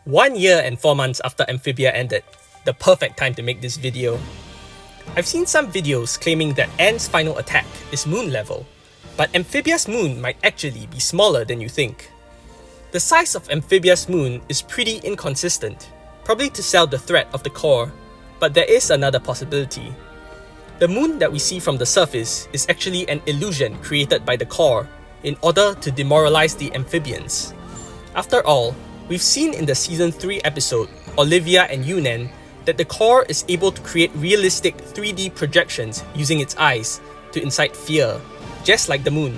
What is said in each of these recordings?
1 year and 4 months after Amphibia ended, the perfect time to make this video. I've seen some videos claiming that Anne's final attack is moon level, but Amphibia's moon might actually be smaller than you think. The size of Amphibia's moon is pretty inconsistent, probably to sell the threat of the core, but there is another possibility. The moon that we see from the surface is actually an illusion created by the core in order to demoralize the amphibians. After all, we've seen in the Season 3 episode, Olivia and Yunan, that the core is able to create realistic 3D projections using its eyes to incite fear, just like the moon.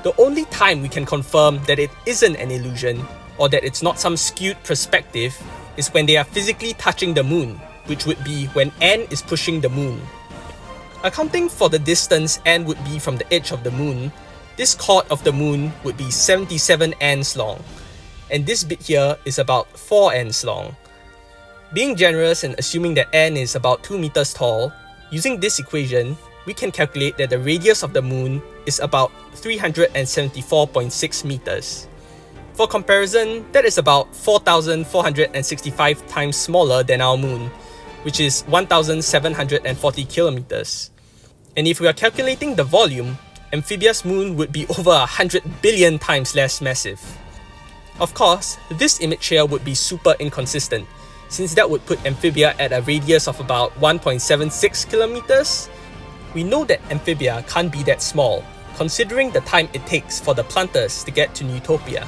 The only time we can confirm that it isn't an illusion, or that it's not some skewed perspective, is when they are physically touching the moon, which would be when Anne is pushing the moon. Accounting for the distance Anne would be from the edge of the moon, this chord of the moon would be 77 Anns long, and this bit here is about 4 Anns long. Being generous and assuming that Anne is about 2 meters tall, using this equation, we can calculate that the radius of the moon is about 374.6 meters. For comparison, that is about 4,465 times smaller than our moon, which is 1,740 kilometers. And if we are calculating the volume, Amphibia's moon would be over 100 billion times less massive. Of course, this image here would be super inconsistent, since that would put Amphibia at a radius of about 1.76 kilometers. We know that Amphibia can't be that small, considering the time it takes for the planters to get to Newtopia.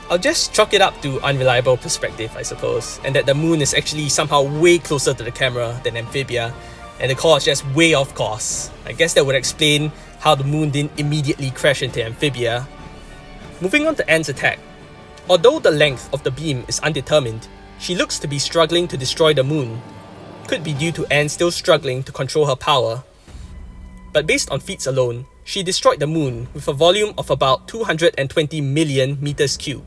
I'll just chalk it up to unreliable perspective, I suppose, and that the moon is actually somehow way closer to the camera than Amphibia, and the core is just way off course. I guess that would explain how the moon didn't immediately crash into Amphibia. Moving on to Anne's attack. Although the length of the beam is undetermined, she looks to be struggling to destroy the moon. Could be due to Anne still struggling to control her power. But based on feats alone, she destroyed the moon with a volume of about 220 million meters cubed.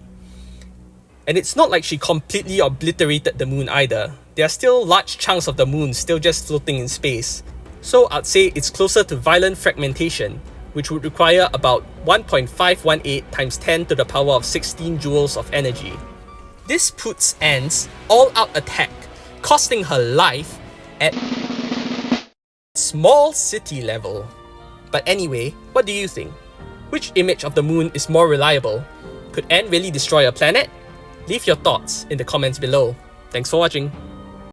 And it's not like she completely obliterated the moon either. There are still large chunks of the moon still just floating in space. So I'd say it's closer to violent fragmentation, which would require about 1.518 times 10 to the power of 16 joules of energy. This puts Anne's all-out attack, costing her life, at small city level. But anyway, what do you think? Which image of the moon is more reliable? Could Anne really destroy a planet? Leave your thoughts in the comments below. Thanks for watching.